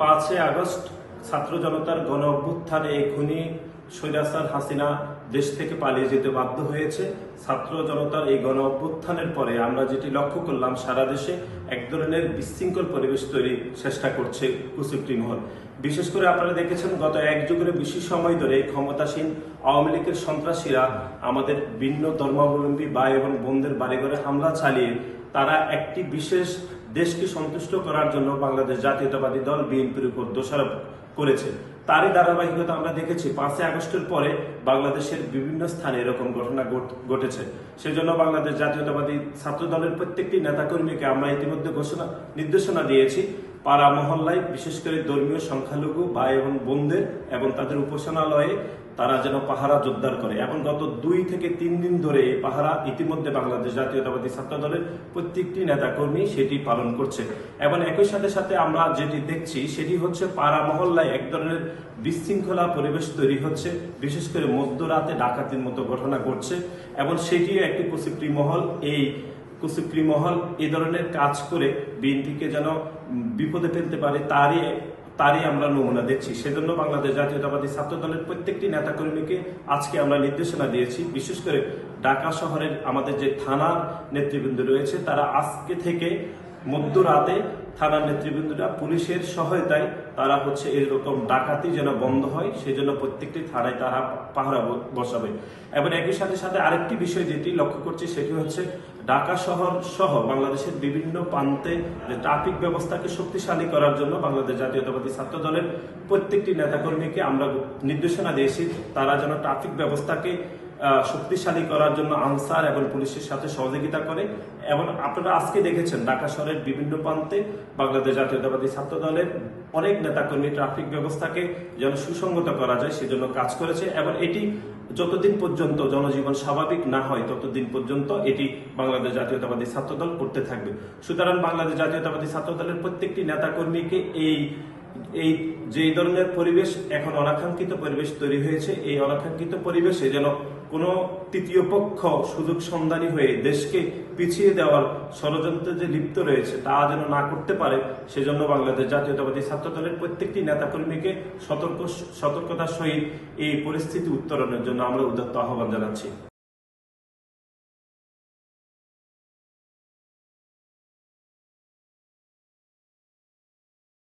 5 August ছাত্র জনতার গণ অভ্যুত্থানে এই খুনি স্বৈরাচার হাসিনা দেশ থেকে পালিয়ে যেতে বাধ্য হয়েছে। ছাত্র জনতার এই গণ অভ্যুত্থানের পরে আমরা যেটি লক্ষ্য করলাম, সারা দেশে এক ধরনের বিশৃঙ্খল পরিবেশ তৈরির চেষ্টা করছে কুচক্রী মহল। বিশেষ করে আপনারা দেখেছেন, গত এক যুগের বেশি সময় ধরে ক্ষমতাসীন আওয়ামী লীগের সন্ত্রাসীরা আমাদের ভিন্ন ধর্মাবলম্বী ভাই এবং বোনদের বাড়িঘরে হামলা চালিয়ে তারা একটি বিশেষ দেশকে সন্তুষ্ট করার জন্য বাংলাদেশ জাতীয়তাবাদী দল বিএনপির উপর দোষারোপ করেছে। তারই ধারাবাহিকতা আমরা দেখেছি 5 আগস্টের পরে বাংলাদেশের বিভিন্ন স্থানে এরকম ঘটনা ঘটেছে। সেজন্য বাংলাদেশ জাতীয়তাবাদী ছাত্র দলের প্রত্যেকটি নেতাকর্মীকে আমরা ইতিমধ্যে নির্দেশনা দিয়েছি, পাড়া মহল্লায় বিশেষ করে ধর্মীয় সংখ্যালঘু ভাই এবং বোনদের এবং তাদের উপাসনালয়ে তারা যেন পাহারা জোরদার করে। এবং গত 2 থেকে 3 দিন ধরে এই পাহারা ইতিমধ্যে বাংলাদেশ জাতীয়তাবাদী ছাত্র দলের প্রত্যেকটি নেতাকর্মী সেটি পালন করছে। এবং একই সাথে সাথে আমরা যেটি দেখছি সেটি হচ্ছে পাড়া মহল্লায় এক ধরনের বিশৃঙ্খলা পরিবেশ তৈরি হচ্ছে, বিশেষ করে মধ্যরাতে ডাকাতির মতো ঘটনা ঘটছে। এবং সেটিও একটি কুচক্রী মহল, এই কুচক্রী মহল এই ধরনের কাজ করে বিএনপিকে যেন বিপদে ফেলতে পারে তারই আমরা নমুনা দেখছি। সেজন্য বাংলাদেশ জাতীয়তাবাদী ছাত্র দলের প্রত্যেকটি নেতাকর্মীকে আজকে আমরা নির্দেশনা দিয়েছি, বিশেষ করে ঢাকা শহরের আমাদের যে থানার নেতৃবৃন্দ রয়েছে তারা আজকে থেকে মধ্যরাতে থানার নেতৃবৃন্দরা পুলিশের সহায়তায় তারা হচ্ছে এরকম ডাকাতি যেন বন্ধ হয়, সেজন্য প্রত্যেকটি থানায় তারা পাহারা বসাবে। এবং একই সাথে সাথে আরেকটি বিষয় যেটি লক্ষ্য করছি সেটি হচ্ছে ঢাকা শহর সহ বাংলাদেশের বিভিন্ন প্রান্তে যে ট্রাফিক ব্যবস্থাকে শক্তিশালী করার জন্য বাংলাদেশ জাতীয়তাবাদী ছাত্র দলের প্রত্যেকটি নেতাকর্মীকে আমরা নির্দেশনা দিয়েছি তারা যেন ট্রাফিক ব্যবস্থাকে শক্তিশালী করার জন্য আনসার এবং পুলিশের সাথে সহযোগিতা করে। এবং আপনারা আজকে দেখেছেন ঢাকা শহরের বিভিন্ন প্রান্তে বাংলাদেশ জাতীয়তাবাদী ছাত্র দলের অনেক নেতাকর্মী ট্রাফিক ব্যবস্থাকে যেন সুসংগত করা যায় সেজন্য কাজ করেছে। এবং এটি যতদিন পর্যন্ত জনজীবন স্বাভাবিক না হয় ততদিন পর্যন্ত এটি বাংলাদেশ জাতীয়তাবাদী ছাত্র দল করতে থাকবে। সুতরাং বাংলাদেশ জাতীয়তাবাদী ছাত্র দলের প্রত্যেকটি নেতাকর্মীকে এই যে ধরনের পরিবেশ এখন অনাকাঙ্ক্ষিত পরিবেশ তৈরি হয়েছে, এই অনাকাঙ্ক্ষিত পরিবেশে যেন কোনো তৃতীয় পক্ষ সুযোগ সন্ধানী হয়ে দেশকে পিছিয়ে দেওয়ার ষড়যন্ত্রে যে লিপ্ত রয়েছে তা যেন না করতে পারে, সেজন্য বাংলাদেশ জাতীয়তাবাদী ছাত্র দলের প্রত্যেকটি নেতাকর্মীকে সতর্কতার সহিত এই পরিস্থিতি উত্তরণের জন্য আমরা উদাত্ত আহ্বান জানাচ্ছি।